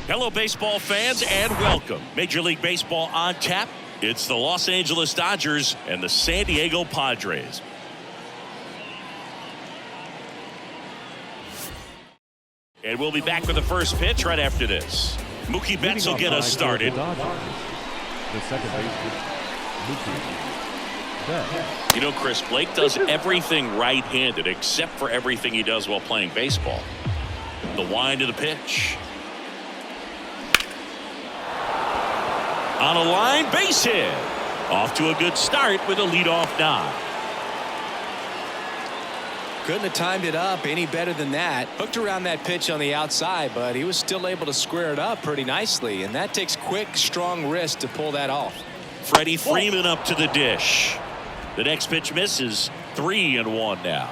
Hello, baseball fans, and welcome. Major League Baseball on tap. It's the Los Angeles Dodgers and the San Diego Padres. And we'll be back for the first pitch right after this. Mookie Betts will get us started. The second baseman, Mookie Betts. You know, Chris, Blake does everything right-handed except for everything he does while playing baseball. The wind of the pitch. On a line, base hit. Off to a good start with a leadoff nod. Couldn't have timed it up any better than that. Hooked around that pitch on the outside, but he was still able to square it up pretty nicely, and that takes quick, strong wrist to pull that off. Freddie Freeman up to the dish. The next pitch misses. 3-1 now.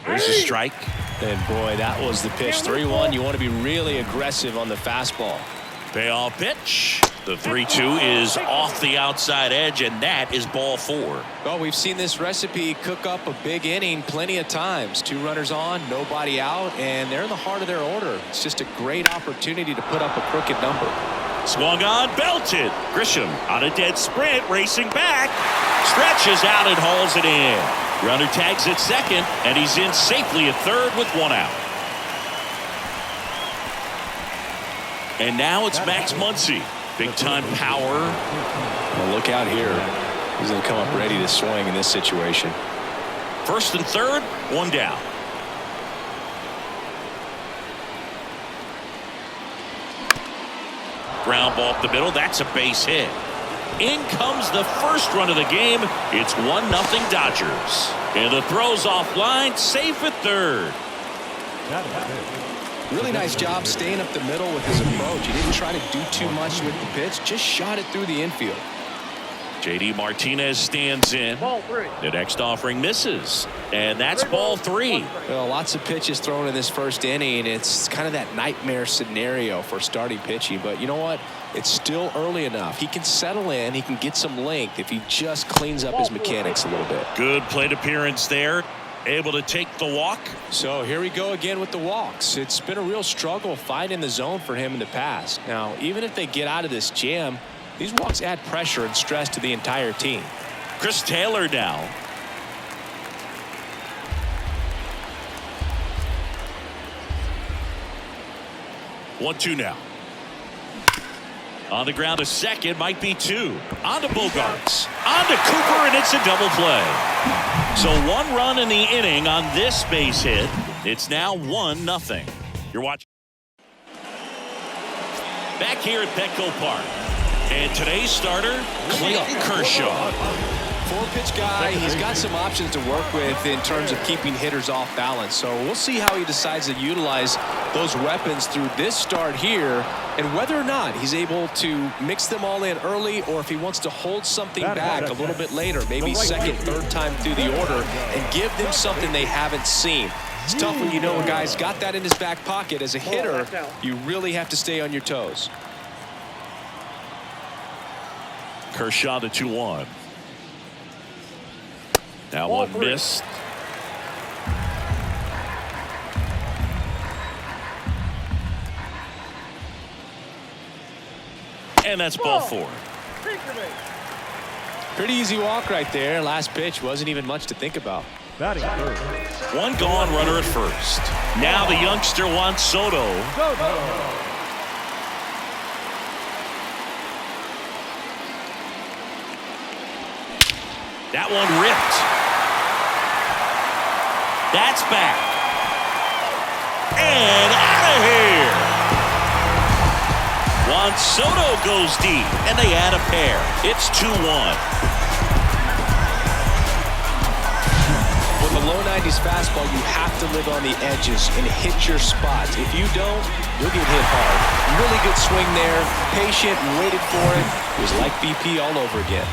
There's a strike. And boy, that was the pitch. 3-1. You want to be really aggressive on the fastball. Payoff pitch. The 3-2 is off the outside edge, and that is ball 4. Well, we've seen this recipe cook up a big inning plenty of times. 2 runners on, nobody out, and they're in the heart of their order. It's just a great opportunity to put up a crooked number. Swung on, belted. Grisham on a dead sprint, racing back. Stretches out and hauls it in. Runner tags at second, and he's in safely at third with 1 out. And now it's Max Muncy. Big-time power. Well, look out here. He's going to come up ready to swing in this situation. First and third, 1 down. Ground ball up the middle. That's a base hit. In comes the first run of the game. It's 1-0 Dodgers. And the throw's offline, safe at third. Really nice job staying up the middle with his approach. He didn't try to do too much with the pitch, just shot it through the infield. JD Martinez stands in. The next offering misses, and that's ball 3. Well, lots of pitches thrown in this first inning. It's kind of that nightmare scenario for starting pitching, but you know what? It's still early enough. He can settle in. He can get some length if he just cleans up his mechanics a little bit. Good plate appearance there. Able to take the walk. So here we go again with the walks. It's been a real struggle finding the zone for him in the past. Now, even if they get out of this jam, these walks add pressure and stress to the entire team. Chris Taylor now. One, 2 now. On the ground to second, might be 2. On to Bogarts. On to Cooper, and it's a double play. So 1 run in the inning on this base hit. It's now 1-0. You're watching. Back here at Petco Park. And today's starter, Clayton Kershaw. 4-pitch guy. He's got some options to work with in terms of keeping hitters off balance. So we'll see how he decides to utilize those weapons through this start here, and whether or not he's able to mix them all in early, or if he wants to hold something back a little bit later, maybe second, third time through the order, and give them something they haven't seen. It's tough when you know a guy's got that in his back pocket. As a hitter, you really have to stay on your toes. Kershaw the 2-1. Now one missed. And that's ball 4. Pretty easy walk right there. Last pitch wasn't even much to think about. Batting third. 1 gone, runner at first. Now the youngster Juan Soto. That one ripped. That's back. And out of here. Juan Soto goes deep, and they add a pair. It's 2-1. With a low 90s fastball, you have to live on the edges and hit your spots. If you don't, you'll get hit hard. Really good swing there. Patient, waited for it. It was like BP all over again.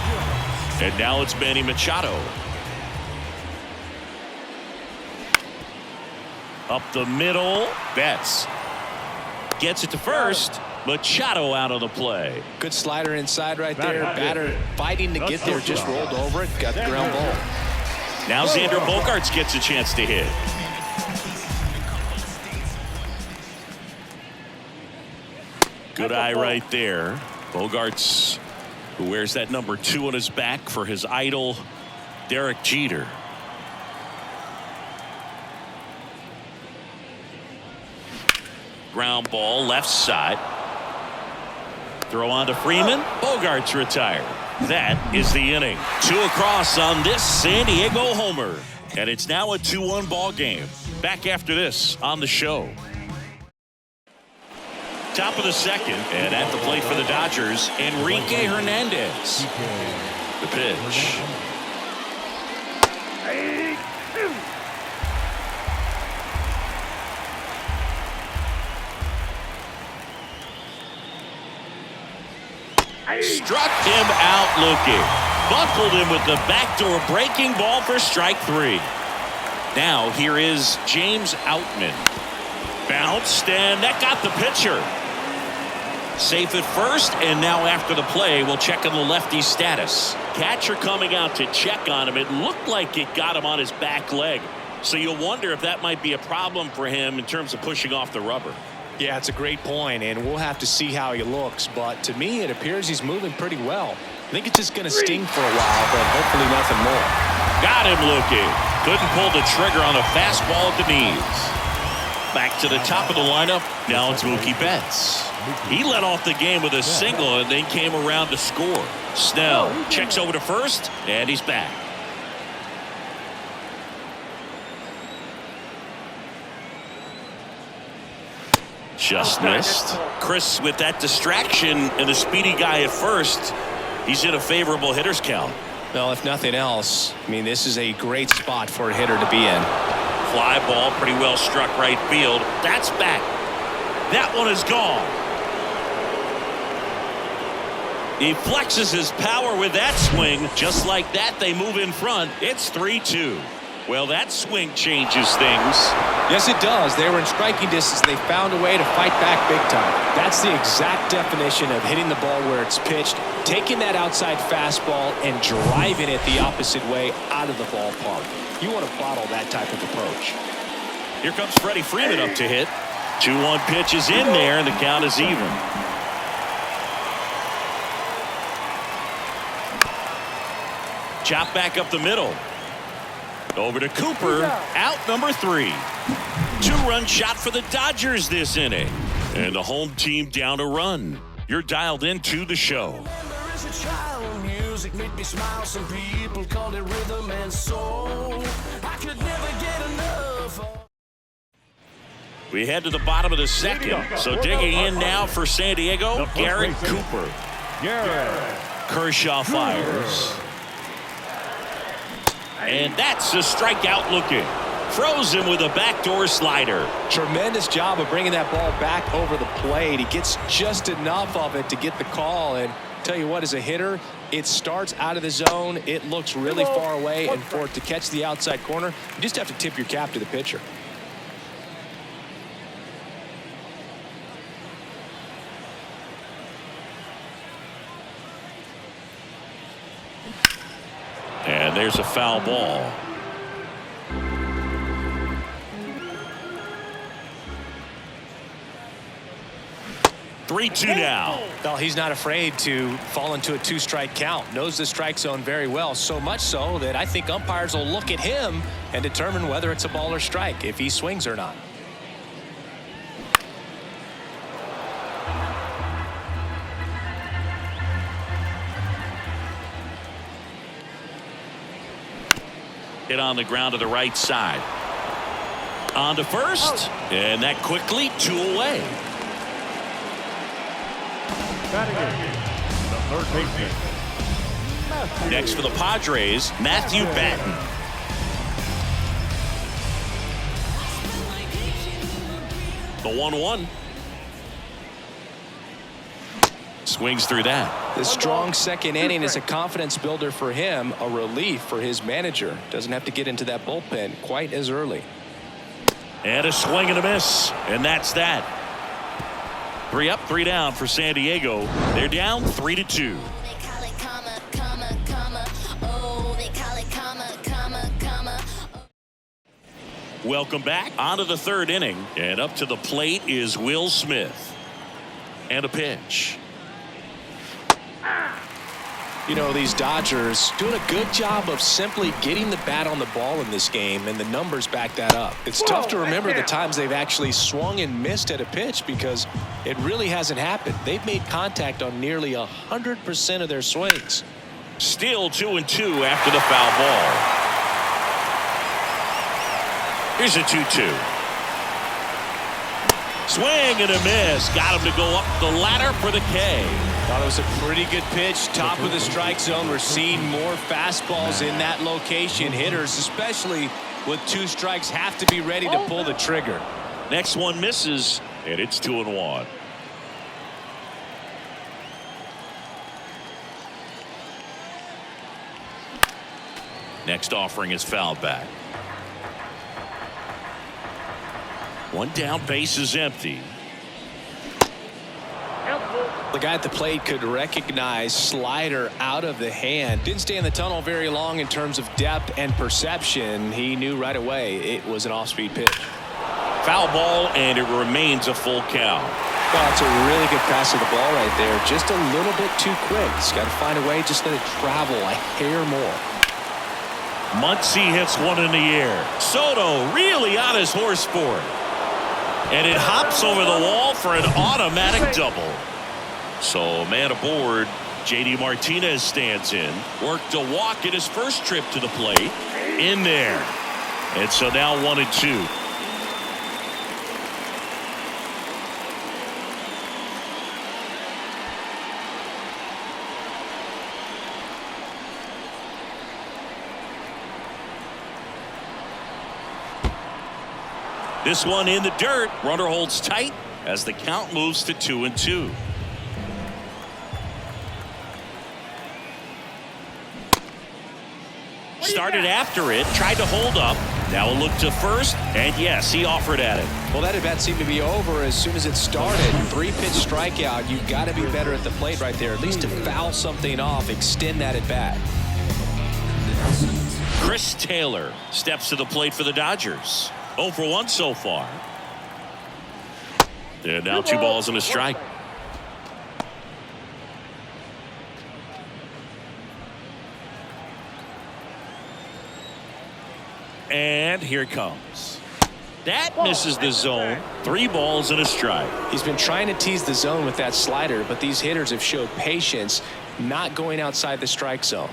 And now it's Manny Machado. Up the middle. Betts gets it to first. Machado out of the play. Good slider inside right there. Batter fighting to get there, just rolled over it. Got the ground ball. Now Xander Bogaerts gets a chance to hit. Good eye right there. Bogarts, who wears that number 2 on his back for his idol, Derek Jeter. Ground ball left side. Throw on to Freeman. Bogarts retired. That is the inning. 2 across on this San Diego homer. And it's now a 2-1 ball game. Back after this on the show. Top of the second, and at the plate for the Dodgers, Enrique Hernandez. The pitch. Struck him out looking. Buckled him with the backdoor breaking ball for strike 3. Now here is James Outman. Bounced, and that got the pitcher. Safe at first, and now after the play, we'll check on the lefty's status. Catcher coming out to check on him. It looked like it got him on his back leg. So you'll wonder if that might be a problem for him in terms of pushing off the rubber. Yeah, it's a great point, and we'll have to see how he looks. But to me, it appears he's moving pretty well. I think it's just going to sting for a while, but hopefully nothing more. Got him looking. Couldn't pull the trigger on a fastball at the knees. Back to the top of the lineup. Now it's Mookie Betts. He led off the game with a single and then came around to score. Snell checks over to first, and he's back. Just missed. Chris with that distraction and the speedy guy at first. He's in a favorable hitter's count. Well, if nothing else, I mean, this is a great spot for a hitter to be in. Fly ball, pretty well struck right field. That's back. That one is gone. He flexes his power with that swing. Just like that, they move in front. It's 3-2. Well, that swing changes things. Yes, it does. They were in striking distance. They found a way to fight back big time. That's the exact definition of hitting the ball where it's pitched, taking that outside fastball and driving it the opposite way out of the ballpark. You want to bottle that type of approach. Here comes Freddie Freeman up to hit. 2-1 pitch is in there, and the count is even. Chop back up the middle. Over to Cooper, out number 3. 2-run shot for the Dodgers this inning. And the home team down a run. You're dialed into the show. We head to the bottom of the second. So digging in now for San Diego, Garrett Cooper. Kershaw fires. And that's a strikeout looking. Froze him with a backdoor slider. Tremendous job of bringing that ball back over the plate. He gets just enough of it to get the call. And tell you what, as a hitter, it starts out of the zone. It looks really far away. And for it to catch the outside corner, you just have to tip your cap to the pitcher. And there's a foul ball. Three-two now. Well, he's not afraid to fall into a 2-strike count. Knows the strike zone very well, so much so that I think umpires will look at him and determine whether it's a ball or strike, if he swings or not. Hit on the ground to the right side. On to first. And that quickly 2 away. The third baseman. Next for the Padres, Matthew Batten. The 1-1. Swings through that. The strong second inning is a confidence builder for him, a relief for his manager. Doesn't have to get into that bullpen quite as early. And a swing and a miss. And that's that. 3 up, 3 down for San Diego. They're down 3-2. Welcome back onto the 3rd inning. And up to the plate is Will Smith. And a pitch. You know, these Dodgers doing a good job of simply getting the bat on the ball in this game, and the numbers back that up. It's tough to remember the times they've actually swung and missed at a pitch because it really hasn't happened. They've made contact on nearly 100% of their swings. Still 2-2 after the foul ball. Here's a 2-2. Swing and a miss. Got him to go up the ladder for the K. Thought it was a pretty good pitch. Top of the strike zone. We're seeing more fastballs in that location. Hitters, especially with 2 strikes, have to be ready to pull the trigger. Next one misses, and it's 2-1. Next offering is fouled back. One down, base is empty. The guy at the plate could recognize slider out of the hand. Didn't stay in the tunnel very long in terms of depth and perception. He knew right away it was an off-speed pitch. Foul ball, and it remains a full count. Well, it's a really good pass of the ball right there. Just a little bit too quick. He's got to find a way. Just let it travel a hair more. Muncy hits one in the air. Soto really on his horse for it. And it hops over the wall for an automatic double. So man aboard, JD Martinez stands in. Worked a walk in his first trip to the plate. In there. And so now 1-2. This one in the dirt. Runner holds tight as the count moves to 2-2. Started after it, tried to hold up. Now a look to first, and yes, he offered at it. Well, that at bat seemed to be over as soon as it started. 3-pitch strikeout. You've got to be better at the plate right there, at least to foul something off, extend that at bat. Chris Taylor steps to the plate for the Dodgers. 0 for 1 so far. And now 2 balls and a strike. And here it comes. That misses the zone. 3 balls and a strike. He's been trying to tease the zone with that slider, but these hitters have showed patience, not going outside the strike zone.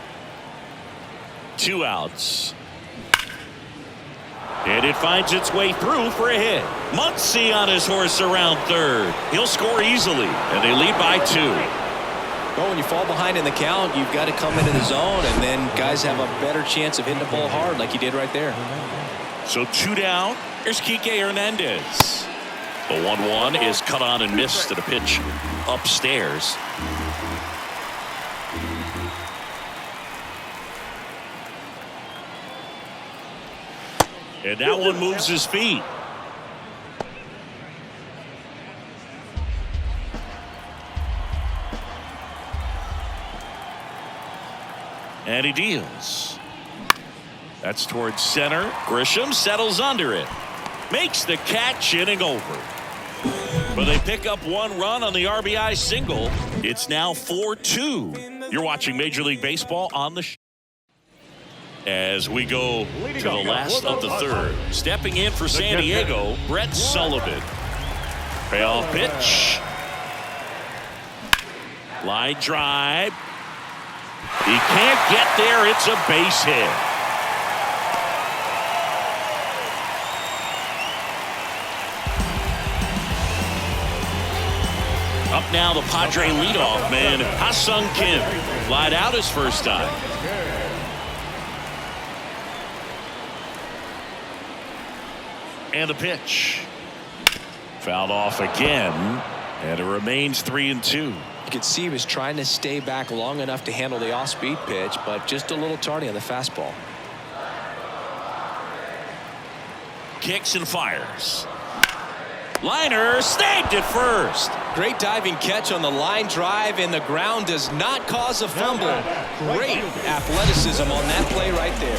2 outs. And it finds its way through for a hit. Muncy on his horse around third. He'll score easily, and they lead by 2. Well, when you fall behind in the count, you've got to come into the zone, and then guys have a better chance of hitting the ball hard like he did right there. So 2 down. Here's Kike Hernandez. The 1-1 is cut on and missed at a pitch upstairs. And that one moves his feet. And he deals. That's towards center. Grisham settles under it. Makes the catch, inning over. But they pick up 1 run on the RBI single. It's now 4-2. You're watching Major League Baseball on the show. As we go to the last of the third. Stepping in for San Diego, Brett Sullivan. Payoff pitch. Line drive. He can't get there. It's a base hit. Up now the Padre leadoff man, Ha-Sung Kim. Lied out his first time. And the pitch. Fouled off again, and it remains 3-2. You could see he was trying to stay back long enough to handle the off-speed pitch, but just a little tardy on the fastball. Kicks and fires. Liner snagged at first. Great diving catch on the line drive, and the ground does not cause a fumble. Great athleticism on that play right there.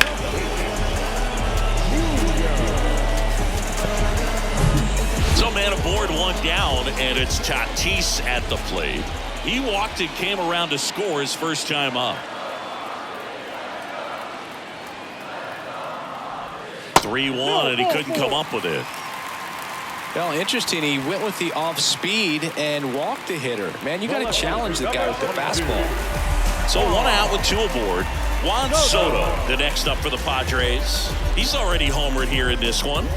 So man And aboard, one down, and it's Tatis at the plate. He walked and came around to score his first time up. 3-1, and he couldn't come up with it. Well, interesting. He went with the off speed and walked the hitter. Man, you got to challenge the guy with the fastball. So one out with two aboard. Juan Soto, the next up for the Padres. He's already homered here in this one.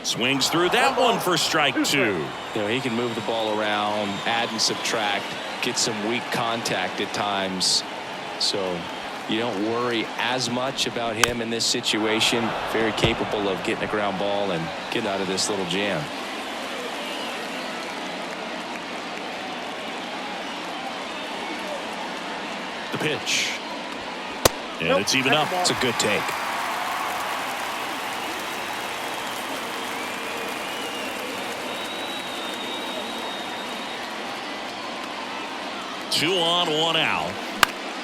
Swings through that one for strike two. You know, he can move the ball around, add and subtract, get some weak contact at times. So you don't worry as much about him in this situation. Very capable of getting a ground ball and getting out of this little jam. The pitch. And it's even up. It's a good take. Two on, one out.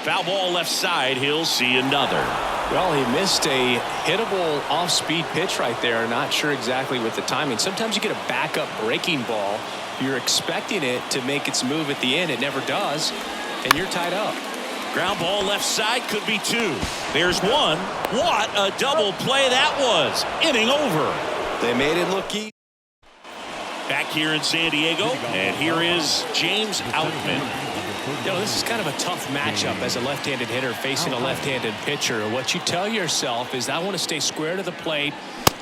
Foul ball left side. He'll see another. Well, he missed a hittable off-speed pitch right there. Not sure exactly with the timing. Sometimes you get a backup breaking ball. You're expecting it to make its move at the end. It never does, and you're tied up. Ground ball left side, could be two. There's one. What a double play that was. Inning over. They made it look easy. Back here in San Diego, and here is James Outman. You know, this is kind of a tough matchup as a left-handed hitter facing a left-handed pitcher. What you tell yourself is, I want to stay square to the plate,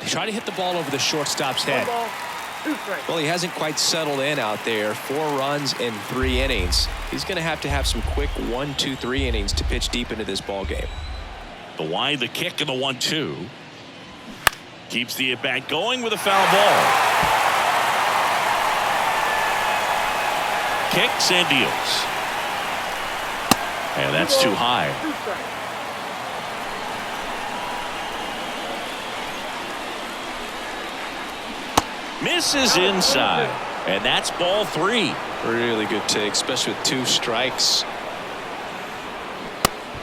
try to hit the ball over the shortstop's head. Well, he hasn't quite settled in out there. 4 runs in 3 innings. He's going to have some quick 1, 2, 3 innings to pitch deep into this ball game. The wide, the kick, and the 1-2. Keeps the at-bat going with a foul ball. Kicks and deals. And that's too high. Misses inside. And that's ball 3. Really good take, especially with 2 strikes.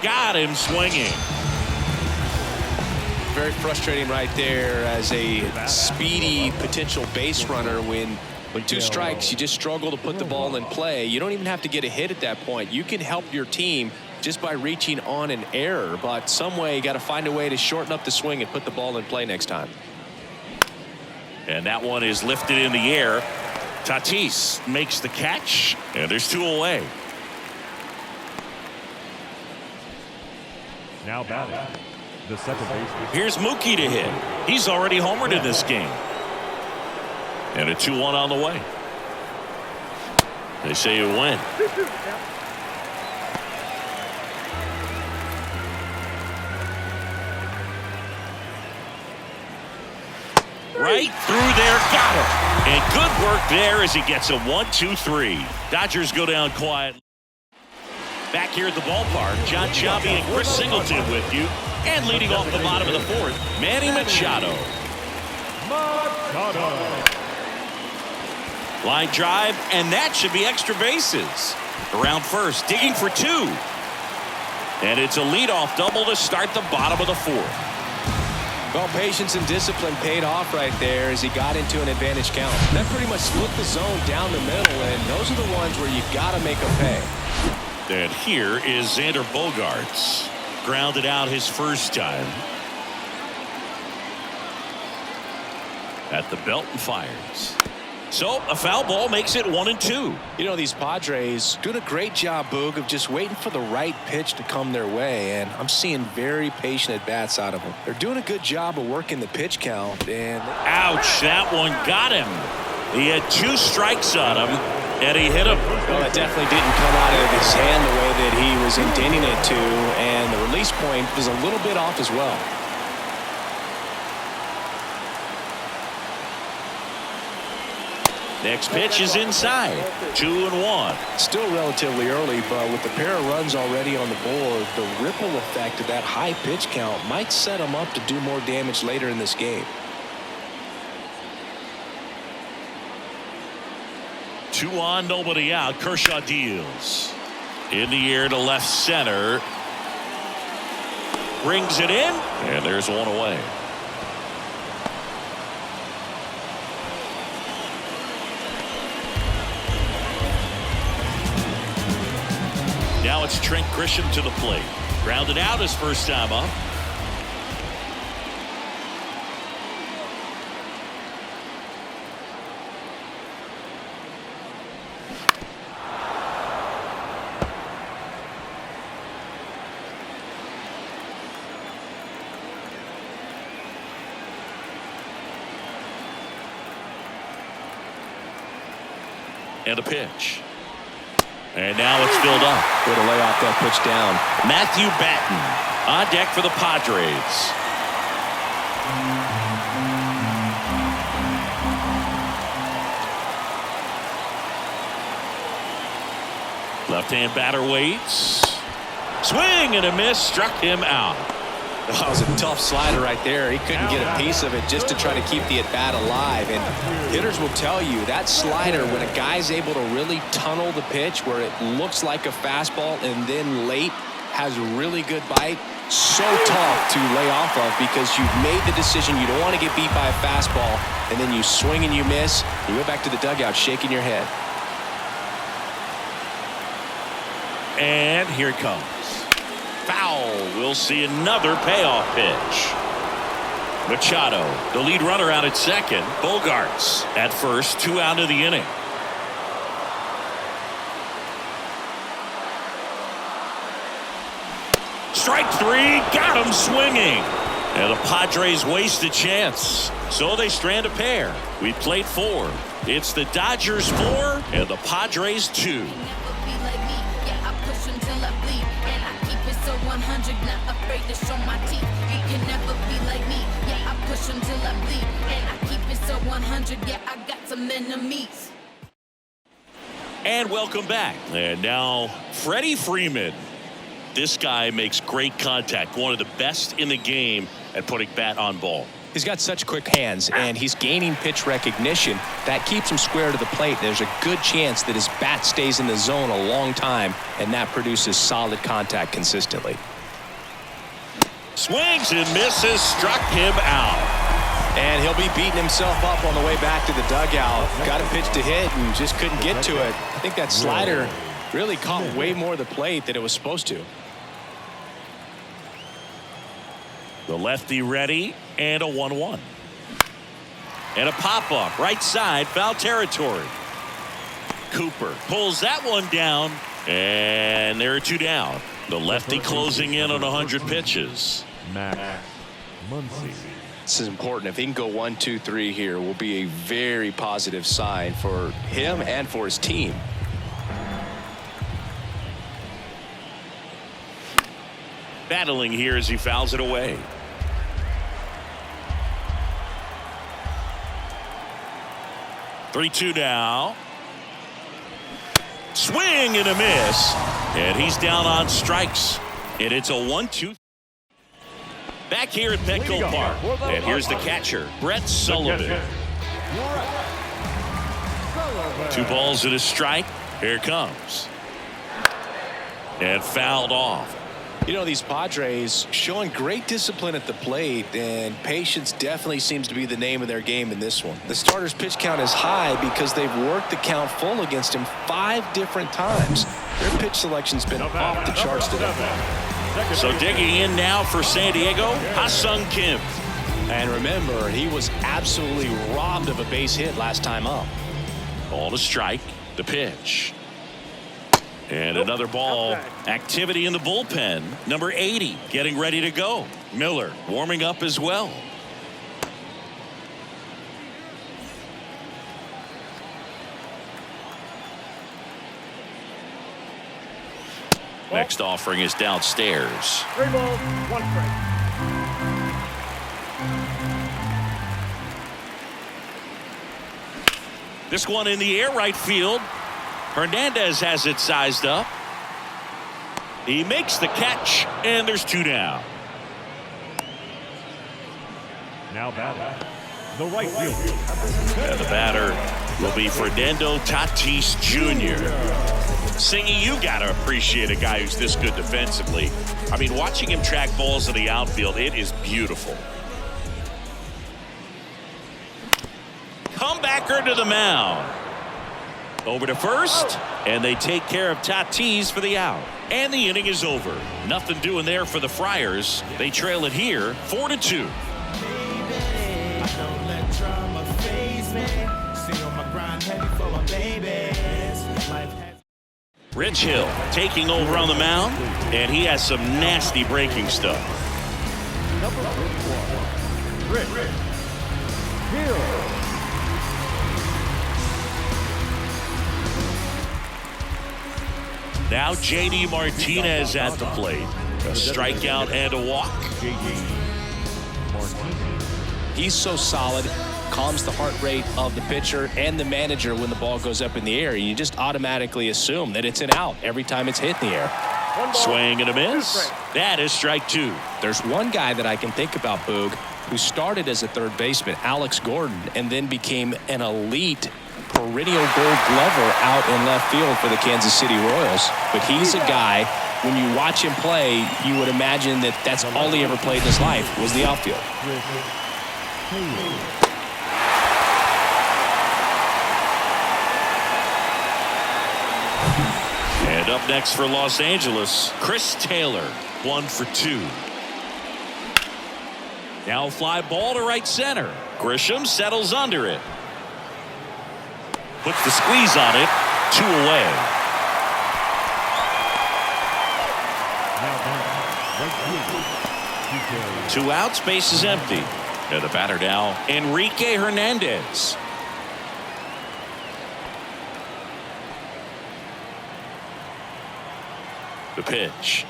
Got him swinging. Very frustrating right there as a speedy potential base runner. When 2 strikes, you just struggle to put the ball in play. You don't even have to get a hit at that point. You can help your team just by reaching on an error, but some way you got to find a way to shorten up the swing and put the ball in play next time. And that one is lifted in the air. Tatis makes the catch, and there's 2 away. Now batting, the second baseman. Here's Mookie to hit. He's already homered in this game. And a 2-1 on the way. They say you win. Right through there, got it. And good work there as he gets a 1-2-3. Dodgers go down quiet. Back here at the ballpark, John Chabi and Chris Singleton with you. And leading off the bottom of the 4th, Manny Machado. Line drive, and that should be extra bases. Around first, digging for 2. And it's a leadoff double to start the bottom of the 4th. Well, patience and discipline paid off right there as he got into an advantage count. That pretty much split the zone down the middle, and those are the ones where you got to make them pay. And here is Xander Bogaerts. Grounded out his first time. At the belt and fires. So a foul ball makes it 1-2. You know, these Padres doing a great job, Boog, of just waiting for the right pitch to come their way, and I'm seeing very patient at bats out of them. They're doing a good job of working the pitch count. And ouch, that one got him. He had 2 strikes on him, and he hit him. Well, it definitely didn't come out of his hand the way that he was intending it to, and the release point was a little bit off as well. Next pitch is inside. 2-1. Still relatively early, but with the pair of runs already on the board, the ripple effect of that high pitch count might set him up to do more damage later in this game. 2 on, nobody out. Kershaw deals. In the air to left center. Brings it in, and there's one away. Now it's Trent Grisham to the plate. Grounded out his first time up. And a pitch. And now it's filled up. Way to lay off that pitch down. Matthew Batten on deck for the Padres. Left-hand batter waits. Swing and a miss, struck him out. That was a tough slider right there. He couldn't get a piece of it just to try to keep the at-bat alive. And hitters will tell you that slider, when a guy's able to really tunnel the pitch where it looks like a fastball and then late has really good bite, so tough to lay off of because you've made the decision you don't want to get beat by a fastball, and then you swing and you miss. You go back to the dugout shaking your head. And here it comes. Foul. We'll see another payoff pitch. Machado, the lead runner, out at second. Bogarts at first, 2 out of the inning. Strike 3, got him swinging. And the Padres waste a chance, so they strand a pair. We played 4. It's the Dodgers 4 and the Padres 2. 100, not afraid to show my teeth. You can never be like me. Yeah, I push them till I bleed. And I keep it so 100. Yeah, I got some enemies. And welcome back. And now Freddie Freeman. This guy makes great contact. One of the best in the game at putting bat on ball. He's got such quick hands, and he's gaining pitch recognition. That keeps him square to the plate. There's a good chance that his bat stays in the zone a long time, and that produces solid contact consistently. Swings and misses, struck him out. And he'll be beating himself up on the way back to the dugout. Got a pitch to hit and just couldn't get to it. I think that slider really caught way more of the plate than it was supposed to. The lefty ready, and a 1-1. And a pop-up, right side, foul territory. Cooper pulls that one down, and there are 2 down. The lefty closing in on 100 pitches. Max Muncy. This is important. If he can go 1, 2, 3 here, will be a very positive sign for him and for his team. Battling here as he fouls it away. Three-2 now. Swing and a miss. And he's down on strikes. And it's a 1-2. Back here at Petco Park. And here's the catcher, Brett Sullivan. 2 balls and a strike. Here it comes. And fouled off. You know, these Padres showing great discipline at the plate, and patience definitely seems to be the name of their game in this one. The starter's pitch count is high because they've worked the count full against him 5 different times. Their pitch selection's been off the charts today. So digging in now for San Diego, Ha-Sung Kim. And remember, he was absolutely robbed of a base hit last time up. Ball to strike, the pitch. And another ball. Activity in the bullpen. Number 80 getting ready to go. Miller warming up as well. Next offering is downstairs. 3 balls, 1 strike. This one in the air, right field. Hernandez has it sized up. He makes the catch, and there's 2 down. Now batting, the right fielder. And the batter will be Fernando Tatis Jr. Singy, you got to appreciate a guy who's this good defensively. I mean, watching him track balls in the outfield, it is beautiful. Comebacker to the mound. Over to first, and they take care of Tatis for the out. And the inning is over. Nothing doing there for the Friars. They trail it here 4-2. Rich Hill taking over on the mound, and he has some nasty breaking stuff. Number 51, Rich Hill. Now J.D. Martinez at the plate. A strikeout and a walk. He's so solid, calms the heart rate of the pitcher and the manager when the ball goes up in the air. You just automatically assume that it's an out every time it's hit in the air. Swing and a miss. That is strike two. There's one guy that I can think about, Boog, who started as a third baseman, Alex Gordon, and then became an elite perennial Gold Glover out in left field for the Kansas City Royals. But he's a guy, when you watch him play, you would imagine that that's all he ever played in his life was the outfield. And up next for Los Angeles, Chris Taylor, 1 for 2. Now fly ball to right center. Grisham settles under it. Puts the squeeze on it. 2 away. Two outs, base is empty. And the batter now, Enrique Hernandez. The pitch.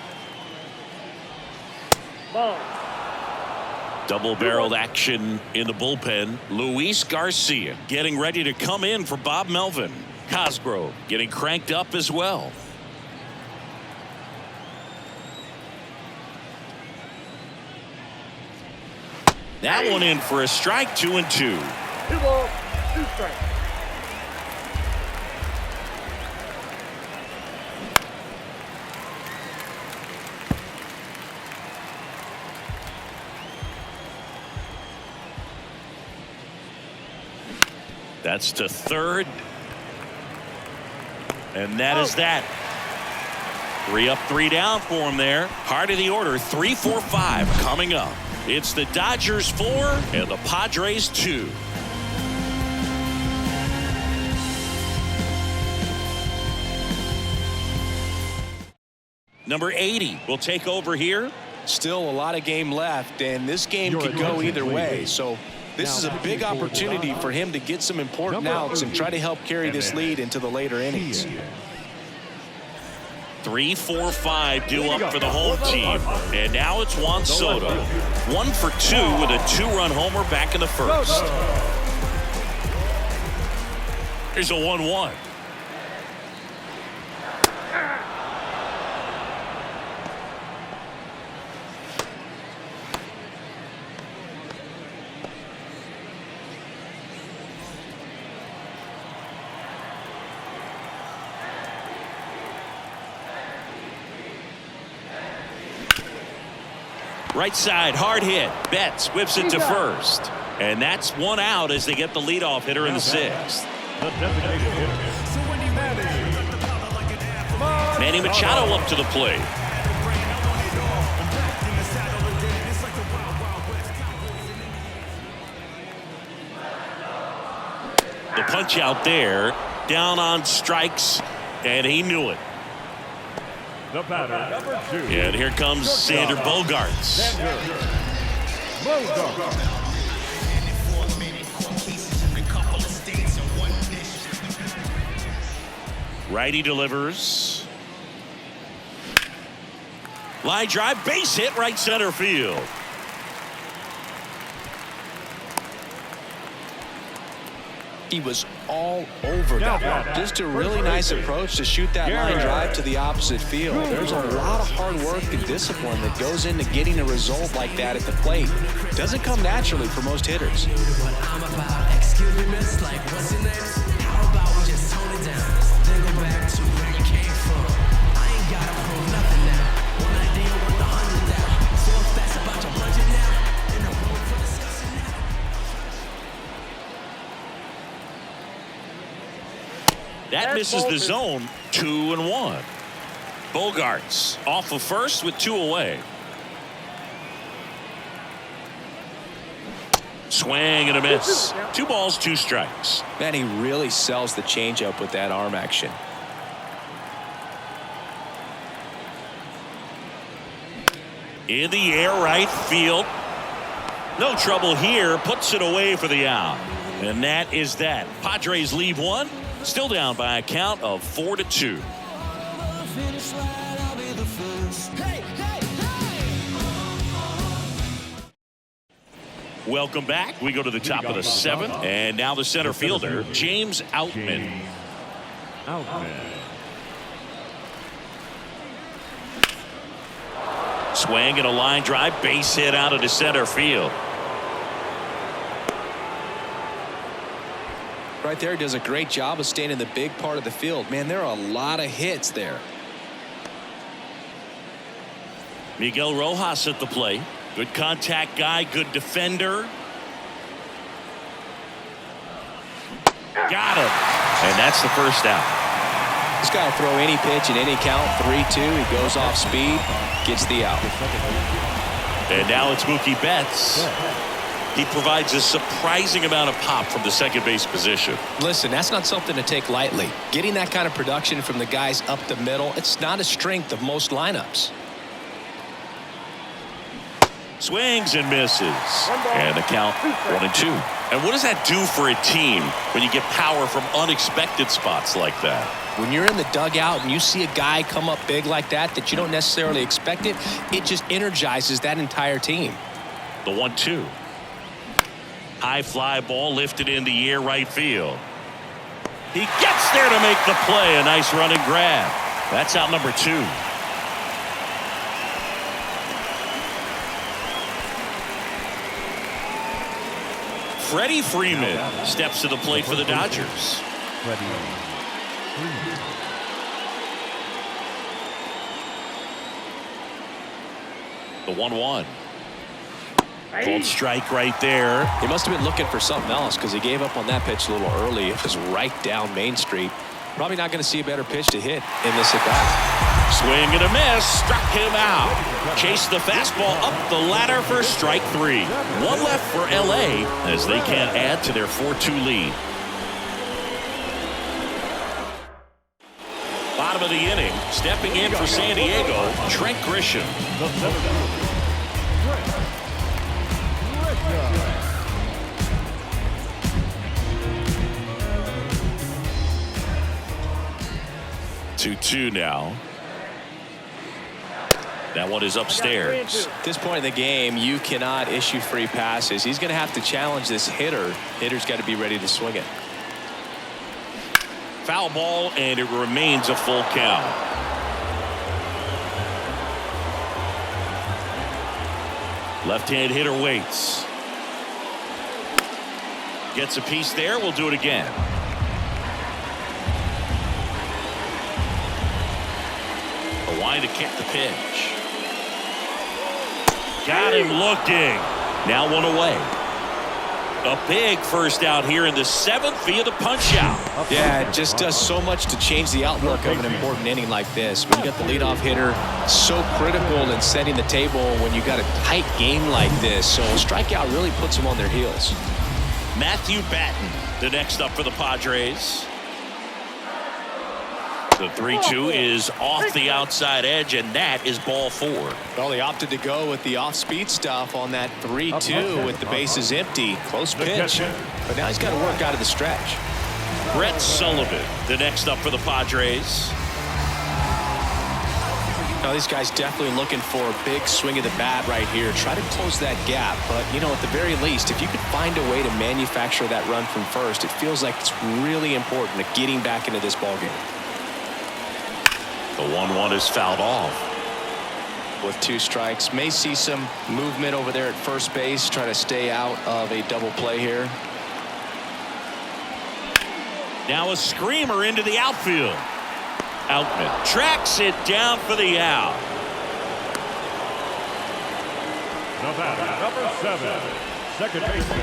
Double-barreled action in the bullpen. Luis Garcia getting ready to come in for Bob Melvin. Cosgrove getting cranked up as well. That one in for a strike, 2-2. 2 balls, 2 strikes. That's to third. And that is that. 3 up, 3 down for him there. Heart of the order, 3, 4, 5 coming up. It's the Dodgers 4 and the Padres 2. Number 80 will take over here. Still a lot of game left, and this game could go either way. So this is a big opportunity for him to get some important outs and try to help carry this lead into the later innings. 3, 4, 5 due up for the home team. And now it's Juan Soto. 1 for 2 with a 2-run homer back in the first. Here's a 1-1. Right side, hard hit. Betts whips it to first. And that's 1 out as they get the leadoff hitter in the 6th. The designated hitter, Manny Machado up to the plate. The punch out there, down on strikes, and he knew it. the batter, number 2. And here comes Sander Bogarts. Righty delivers. Line drive, base hit, right center field. He was all over that. Just a really nice approach to shoot that line drive to the opposite field. There's a lot of hard work and discipline that goes into getting a result like that at the plate. Doesn't come naturally for most hitters. That misses the zone. 2-1. Bogarts off of first with 2 away. Swing and a miss. 2 balls, 2 strikes. Man, he really sells the changeup with that arm action. In the air, right field. No trouble here. Puts it away for the out. And that is that. Padres leave 1. Still down by a count of 4-2. Welcome back. We go to the top of the 7th, and now the center fielder, James Outman. Swing and a line drive, base hit out into center field. Right there, does a great job of staying in the big part of the field. Man, there are a lot of hits there. Miguel Rojas at the plate. Good contact guy, good defender. Got him. And that's the first out. This guy will throw any pitch in any count. 3-2. He goes off speed, gets the out. And now it's Mookie Betts. He provides a surprising amount of pop from the second base position. Listen, that's not something to take lightly. Getting that kind of production from the guys up the middle, it's not a strength of most lineups. Swings and misses. And the count 1-2. And what does that do for a team when you get power from unexpected spots like that? When you're in the dugout and you see a guy come up big like that you don't necessarily expect it, it just energizes that entire team. The 1-2. High fly ball lifted in the air, right field. He gets there to make the play. A nice run and grab. That's out number 2. Freddie Freeman steps to the plate for the Dodgers. The 1-1. Called strike right there. He must have been looking for something else because he gave up on that pitch a little early. It was right down Main Street. Probably not going to see a better pitch to hit in this at bat. Swing and a miss. Struck him out. Chased the fastball up the ladder for strike 3. 1 left for LA as they can't add to their 4-2 lead. Bottom of the inning, stepping in for San Diego, Trent Grisham. Two now. That one is upstairs. At this point in the game, you cannot issue free passes. He's going to have to challenge this hitter. Hitter's got to be ready to swing it. Foul ball, and it remains a full count. Left-hand hitter waits. Gets a piece there. We'll do it again. Why to kick the pitch. Got him looking. Now 1 away. A big first out here in the 7th via the punch out. Yeah, it just does so much to change the outlook of an important inning like this. When you got the leadoff hitter, so critical in setting the table when you got a tight game like this. So a strikeout really puts them on their heels. Matthew Batten, the next up for the Padres. The 3-2 is off the outside edge, and that is ball 4. Well, they opted to go with the off-speed stuff on that 3-2 with the bases empty. Close pitch, but now he's got to work out of the stretch. Brett Sullivan, the next up for the Padres. Now, these guys definitely looking for a big swing of the bat right here. Try to close that gap, but, you know, at the very least, if you could find a way to manufacture that run from first, it feels like it's really important to getting back into this ballgame. The 1-1 is fouled off. With 2 strikes, may see some movement over there at first base, trying to stay out of a double play here. Now a screamer into the outfield. Outman tracks it down for the out. The batter, number 7, second baseman.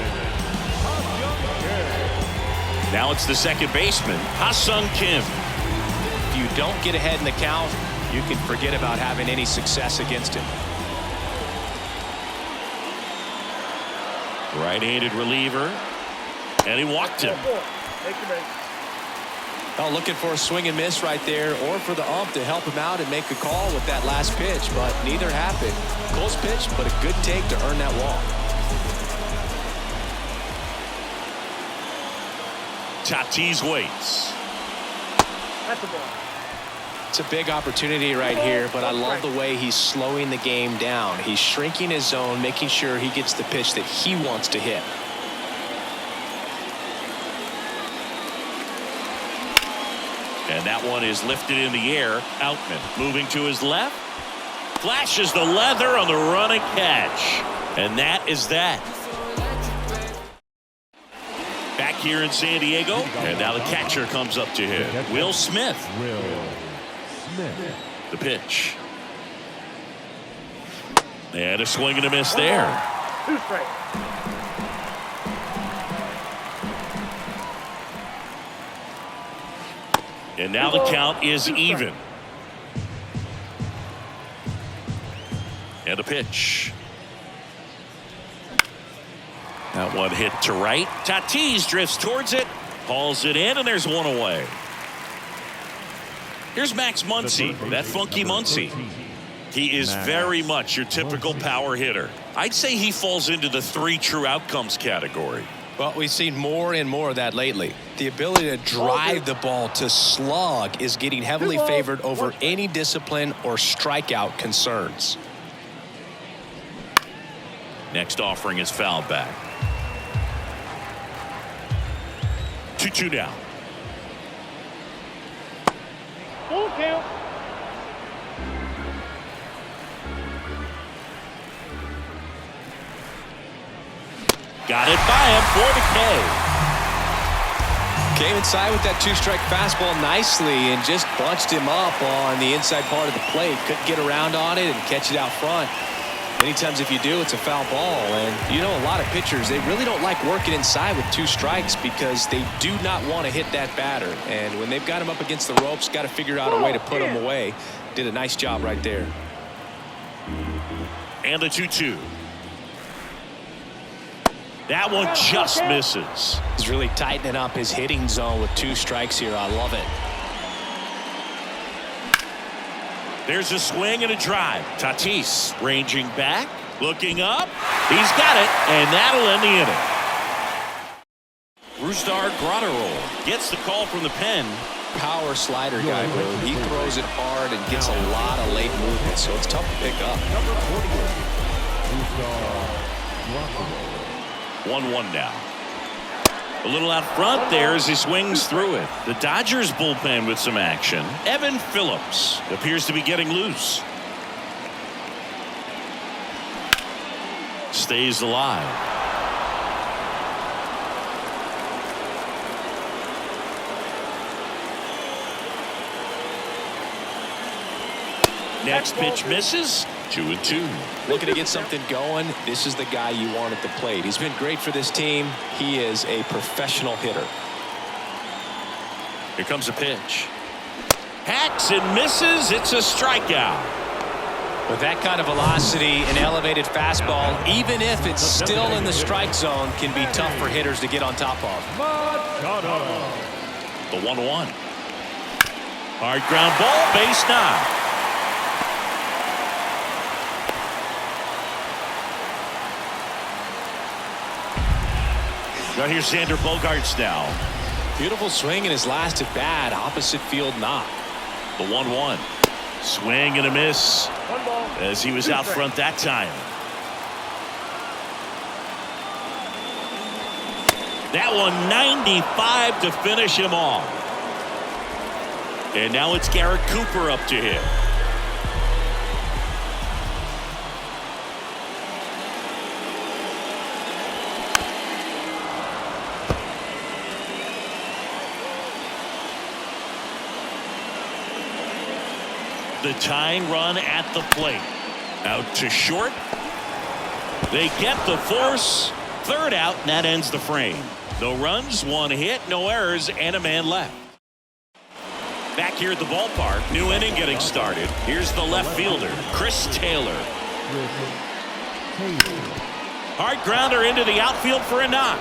Now it's the second baseman, Ha-Sung Kim. don't get ahead in the count, you can forget about having any success against him. Right-handed reliever, and he walked him. Oh, looking for a swing and miss right there, or for the ump to help him out and make a call with that last pitch, but neither happened. Close pitch, but a good take to earn that walk. Tatis waits. That's the ball. It's a big opportunity right here, but I love the way he's slowing the game down. He's shrinking his zone, making sure he gets the pitch that he wants to hit. And that one is lifted in the air. Outman moving to his left. Flashes the leather on the running catch. And that is that. Back here in San Diego. And now the catcher comes up to him. Will Smith. The pitch. And a swing and a miss there. 2 strikes. And now the count is even. And a pitch. That one hit to right. Tatis drifts towards it, hauls it in, and there's one away. Here's Max Muncy, that funky Muncy. He is very much your typical power hitter. I'd say he falls into the 3 true outcomes category. Well, we've seen more and more of that lately. The ability to drive the ball to slug is getting heavily favored over any discipline or strikeout concerns. Next offering is fouled back. 2-2 now. Full count. Got it by him for the K. Came inside with that 2-strike fastball nicely and just bunched him up on the inside part of the plate. Couldn't get around on it and catch it out front. Many times if you do, it's a foul ball. And you know, a lot of pitchers, they really don't like working inside with 2 strikes because they do not want to hit that batter. And when they've got him up against the ropes, got to figure out a way to put him away. Did a nice job right there. And the 2-2. That one just misses. He's really tightening up his hitting zone with 2 strikes here. I love it. There's a swing and a drive. Tatis ranging back, looking up. He's got it, and that'll end the inning. Rustar Grotterol gets the call from the pen. Power slider guy, but he throws it hard and gets a lot of late movement, so it's tough to pick up. Number 48, 1-1 now. A little out front there as he swings through it. The Dodgers bullpen with some action. Evan Phillips appears to be getting loose. Stays alive. Next pitch misses. 2-2. Looking to get something going. This is the guy you want at the plate. He's been great for this team. He is a professional hitter. Here comes a pitch. Hacks and misses. It's a strikeout. With that kind of velocity, an elevated fastball, even if it's still in the strike zone, can be tough for hitters to get on top of. The 1-1. Hard ground ball, base knock. Right here's Xander Bogaerts now. Beautiful swing in his last at bat, opposite field knock. The 1-1. Swing and a miss as he was out front that time. That one 95 to finish him off. And now it's Garrett Cooper up to hit. The tying run at the plate. Out to short. They get the force. Third out, and that ends the frame. No runs, 1 hit, no errors, and a man left. Back here at the ballpark, new inning getting started. Here's the left fielder, Chris Taylor. Hard grounder into the outfield for a knock.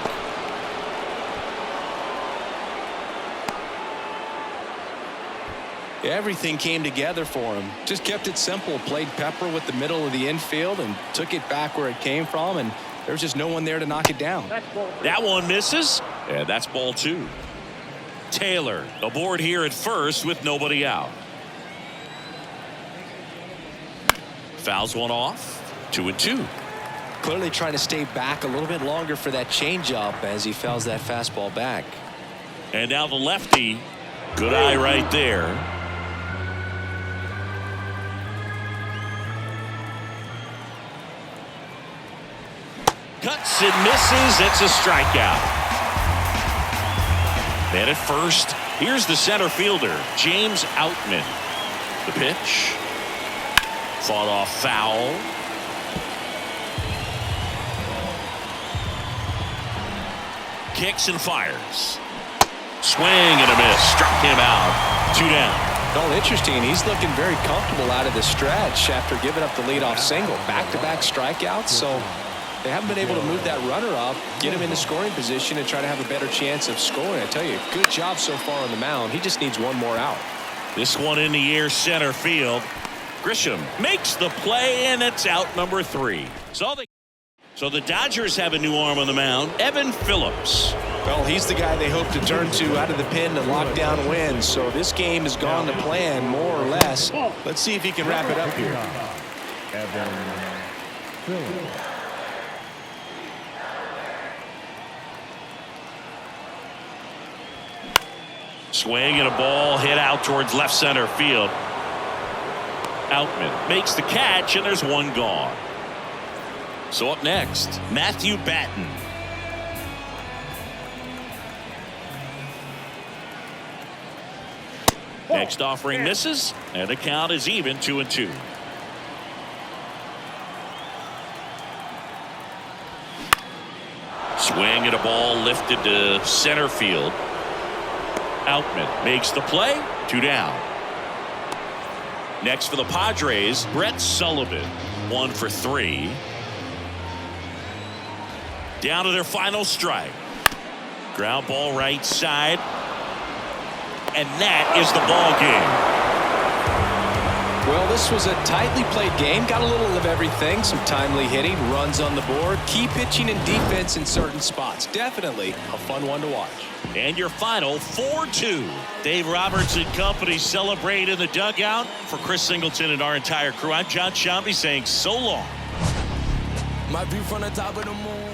Everything came together for him. Just kept it simple. Played pepper with the middle of the infield and took it back where it came from, and there was just no one there to knock it down. That one misses, and that's ball 2. Taylor aboard here at first with nobody out. Fouls one off. 2-2. Clearly trying to stay back a little bit longer for that changeup as he fouls that fastball back. And now the lefty. Good eye right there. Cuts and misses. It's a strikeout. And at first, here's the center fielder, James Outman. The pitch. Fought off foul. Kicks and fires. Swing and a miss. Struck him out. 2 down. Well, interesting. He's looking very comfortable out of the stretch after giving up the leadoff single. Back-to-back strikeouts. So they haven't been able to move that runner up, get him in the scoring position, and try to have a better chance of scoring. I tell you, good job so far on the mound. He just needs one more out. This one in the air center field. Grisham makes the play, and it's out number 3. So the Dodgers have a new arm on the mound, Evan Phillips. Well, he's the guy they hope to turn to out of the pen to lock down wins. So this game has gone to plan, more or less. Let's see if he can wrap it up here. Evan Phillips. Swing and a ball hit out towards left center field. Outman makes the catch, and there's one gone. So up next, Matthew Batten. Next offering misses, and the count is even 2-2. Swing and a ball lifted to center field. Outman makes the play. 2 down. Next for the Padres, Brett Sullivan. 1 for 3. Down to their final strike. Ground ball right side. And that is the ball game. Well, this was a tightly played game. Got a little of everything. Some timely hitting, runs on the board, key pitching and defense in certain spots. Definitely a fun one to watch. And your final 4-2. Dave Roberts and company celebrate in the dugout. For Chris Singleton and our entire crew, I'm John Shambi saying so long. My view from the top of the moon.